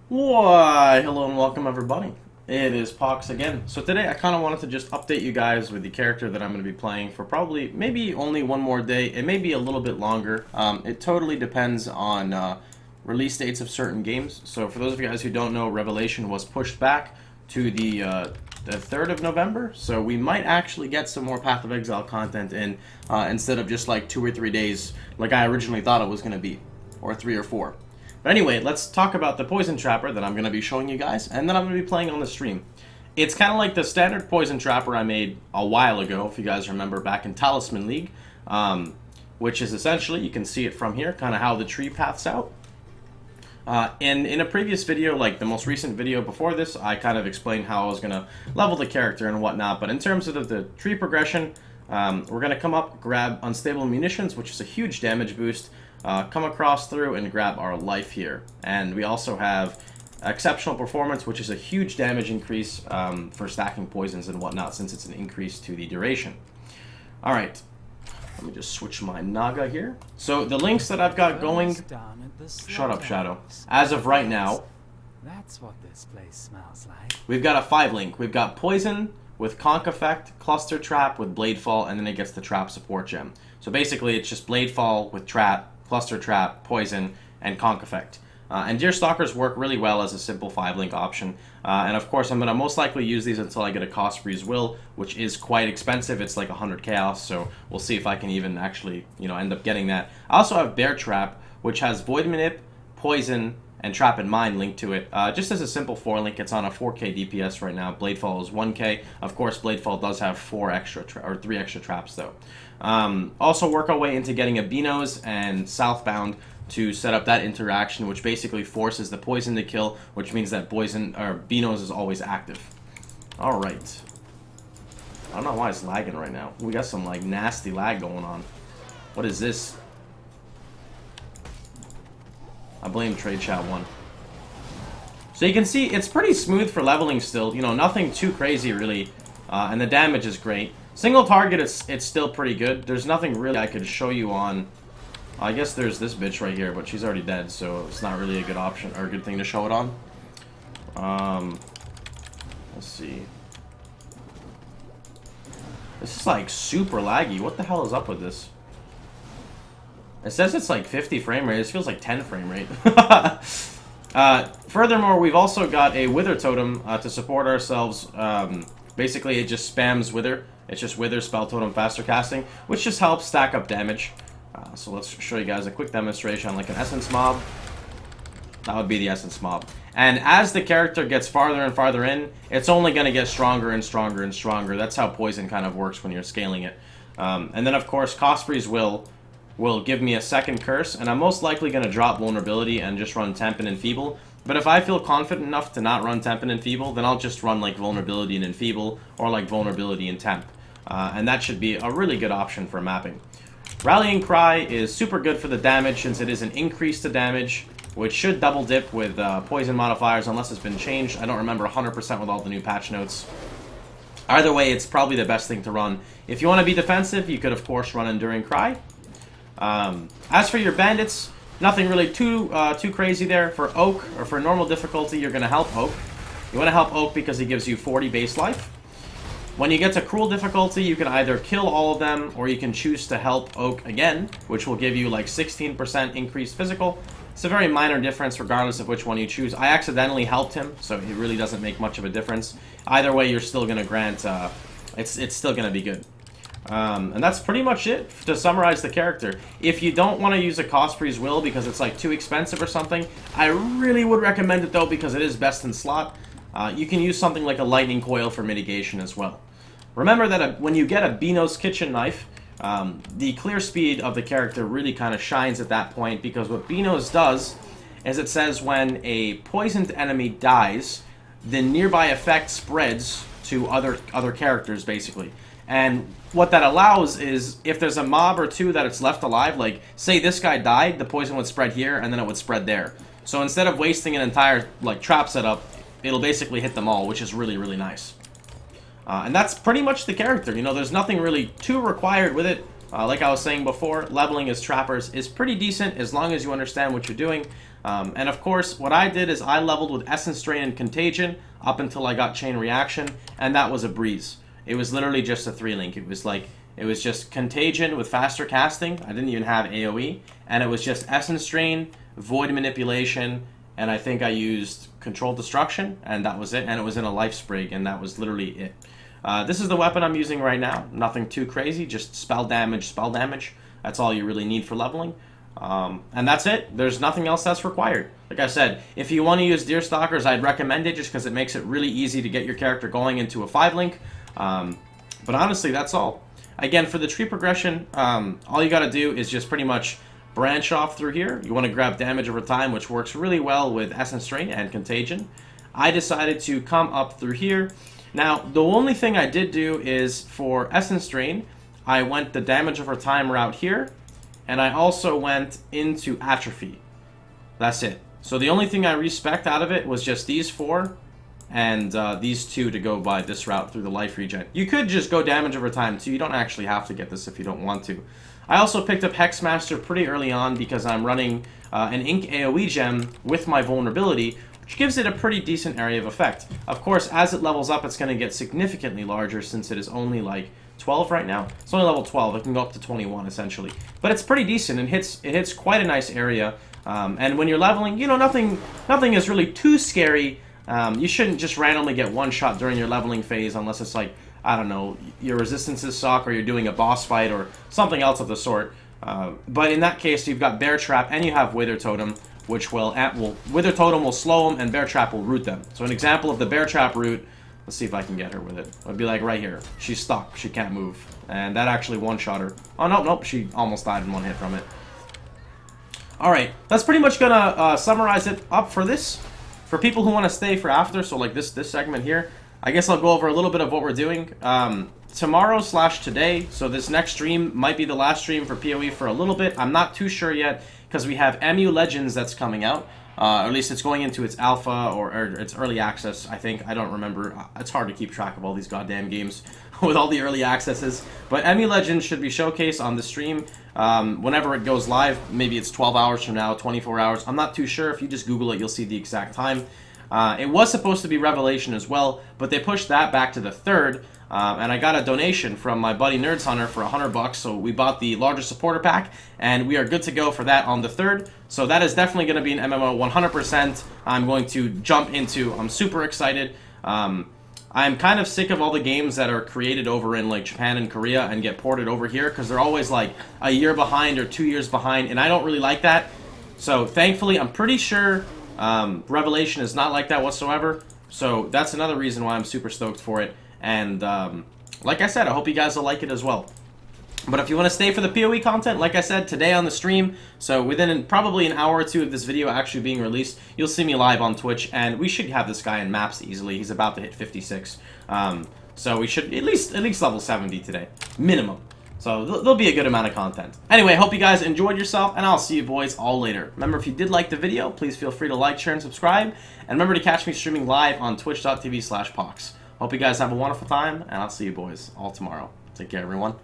Why, hello and welcome everybody. It is Pohx again. So today I kind of wanted to just update you guys with the character that I'm going to be playing for probably maybe only one more day. It may be a little bit longer. It totally depends on release dates of certain games. So for those of you guys who don't know, Revelation was pushed back to the 3rd of November. So we might actually get some more Path of Exile content in instead of just like 2 or 3 days like I originally thought it was going to be, or 3 or 4. But anyway, let's talk about the Poison Trapper that I'm going to be showing you guys, and then I'm going to be playing on the stream. It's kind of like the standard Poison Trapper I made a while ago, if you guys remember, back in Talisman League, which is essentially, you can see it from here, kind of how the tree paths out. In a previous video, like the most recent video before this, I kind of explained how I was going to level the character and whatnot, but in terms of the tree progression, we're going to come up, grab Unstable Munitions, which is a huge damage boost, come across through and grab our life here. And we also have Exceptional Performance, which is a huge damage increase for stacking poisons and whatnot, since it's an increase to the duration. Alright, let me just switch my Naga here. So the links that I've got going... Shut up, Shadow. As of right now, that's what this place smells like. We've got a 5-link. We've got Poison with Conk Effect, Cluster Trap with Bladefall, and then it gets the Trap Support Gem. So basically it's just Bladefall with Trap, Cluster Trap, Poison, and Conk Effect. And Deerstalkers work really well as a simple 5-link option. And of course, I'm going to most likely use these until I get a Cost Breeze Will, which is quite expensive. It's like 100 Chaos, so we'll see if I can even actually, end up getting that. I also have Bear Trap, which has Void Manip, Poison, and Trap and Mine linked to it. Just as a simple 4-link, it's on a 4k DPS right now. Bladefall is 1k. Of course, Bladefall does have 3 extra traps, though. Also work our way into getting a Beano's and Southbound to set up that interaction, which basically forces the Poison to kill, which means that Beano's is always active. Alright. I don't know why it's lagging right now. We got some, like, nasty lag going on. What is this? I blame Trade Chat 1. So you can see it's pretty smooth for leveling still. Nothing too crazy really. And the damage is great. Single target, it's still pretty good. There's nothing really I could show you on. I guess there's this bitch right here, but she's already dead, so it's not really a good option or a good thing to show it on. Let's see. This is like super laggy. What the hell is up with this? It says it's like 50 frame rate. This feels like 10 frame rate. Furthermore, we've also got a Wither Totem to support ourselves. Basically, it just spams Wither. It's just Wither, Spell Totem, Faster Casting, which just helps stack up damage. So let's show you guys a quick demonstration on like an Essence Mob. That would be the Essence Mob. And as the character gets farther and farther in, it's only going to get stronger and stronger and stronger. That's how Poison kind of works when you're scaling it. And then, of course, Cost Breeze will give me a second curse, and I'm most likely going to drop Vulnerability and just run Temp and Enfeeble. But if I feel confident enough to not run Temp and Enfeeble, then I'll just run like Vulnerability and Enfeeble, or like Vulnerability and Temp. And that should be a really good option for mapping. Rallying Cry is super good for the damage, since it is an increase to damage, which should double dip with poison modifiers unless it's been changed. I don't remember 100% with all the new patch notes. Either way, it's probably the best thing to run. If you want to be defensive, you could of course run Enduring Cry. As for your bandits, nothing really too crazy there. For Oak, or for normal difficulty, you're going to help Oak. You want to help Oak because he gives you 40 base life. When you get to Cruel difficulty, you can either kill all of them, or you can choose to help Oak again, which will give you like 16% increased physical. It's a very minor difference regardless of which one you choose. I accidentally helped him, so it really doesn't make much of a difference. Either way, you're still going to grant, it's still going to be good. And that's pretty much it to summarize the character. If you don't want to use a Cost Breeze Will because it's like too expensive or something, I really would recommend it though, because it is best in slot. You can use something like a Lightning Coil for mitigation as well. Remember that when you get a Beano's Kitchen Knife, the clear speed of the character really kind of shines at that point, because what Beano's does is it says when a poisoned enemy dies, the nearby effect spreads to other characters basically. And what that allows is, if there's a mob or two that it's left alive, like say this guy died, the poison would spread here and then it would spread there. So instead of wasting an entire like trap setup, it'll basically hit them all, which is really, really nice. And that's pretty much the character. There's nothing really too required with it. Like I was saying before, leveling as trappers is pretty decent as long as you understand what you're doing. And of course, what I did is I leveled with Essence Drain and Contagion up until I got Chain Reaction, and that was a breeze. It was literally just a 3-link. It was just Contagion with faster casting. I didn't even have AoE, and it was just Essence Drain, Void Manipulation, and I think I used Controlled Destruction, and that was it. And it was in a Life Sprig, and that was literally it. This is the weapon I'm using right now. Nothing too crazy, just spell damage, spell damage. That's all you really need for leveling. And that's it. There's nothing else that's required. Like I said, if you want to use Deerstalkers, I'd recommend it just because it makes it really easy to get your character going into a 5-link. But honestly, that's all. Again, for the tree progression, all you got to do is just pretty much branch off through here. You want to grab damage over time, which works really well with Essence Drain and Contagion. I decided to come up through here. Now, the only thing I did do is for Essence Drain, I went the damage over time route here, and I also went into Atrophy. That's it. So the only thing I respect out of it was just these 4 and these 2 to go by this route through the life regen. You could just go damage over time too. You don't actually have to get this if you don't want to. I also picked up Hexmaster pretty early on because I'm running an Ink AoE gem with my vulnerability, which gives it a pretty decent area of effect. Of course, as it levels up, it's going to get significantly larger since it is only like 12 right now. It's only level 12. It can go up to 21 essentially, but it's pretty decent. It hits quite a nice area. And when you're leveling, you know, nothing is really too scary. You shouldn't just randomly get one shot during your leveling phase unless it's like, I don't know, your resistances suck or you're doing a boss fight or something else of the sort. But in that case, you've got Bear Trap and you have Wither Totem, which Wither Totem will slow them and Bear Trap will root them. So an example of the Bear Trap root, let's see if I can get her with it. It would be like right here. She's stuck. She can't move. And that actually one-shot her. Oh, nope. She almost died in one hit from it. Alright, that's pretty much gonna summarize it up for this. For people who want to stay for after, so like this segment here, I guess I'll go over a little bit of what we're doing. Tomorrow/today, so this next stream might be the last stream for PoE for a little bit. I'm not too sure yet, because we have MU Legends that's coming out. Or at least it's going into its alpha or its early access, I think. I don't remember. It's hard to keep track of all these goddamn games with all the early accesses. But MU Legends should be showcased on the stream whenever it goes live. Maybe it's 12 hours from now, 24 hours. I'm not too sure. If you just Google it, you'll see the exact time. It was supposed to be Revelation as well, but they pushed that back to the 3rd. And I got a donation from my buddy Nerds Hunter for $100, so we bought the larger supporter pack, and we are good to go for that on the 3rd. So that is definitely going to be an MMO 100%. I'm going to jump into. I'm super excited. I'm kind of sick of all the games that are created over in like Japan and Korea and get ported over here because they're always like a year behind or 2 years behind, and I don't really like that. So thankfully, I'm pretty sure Revelation is not like that whatsoever. So that's another reason why I'm super stoked for it. And like I said, I hope you guys will like it as well. But if you want to stay for the PoE content, like I said, today on the stream, so within probably an hour or 2 of this video actually being released, you'll see me live on Twitch, and we should have this guy in maps easily. He's about to hit 56. So we should at least level 70 today, minimum. So there'll be a good amount of content. Anyway, hope you guys enjoyed yourself, and I'll see you boys all later. Remember, if you did like the video, please feel free to like, share, and subscribe. And remember to catch me streaming live on twitch.tv/Pohx. Hope you guys have a wonderful time, and I'll see you boys all tomorrow. Take care, everyone.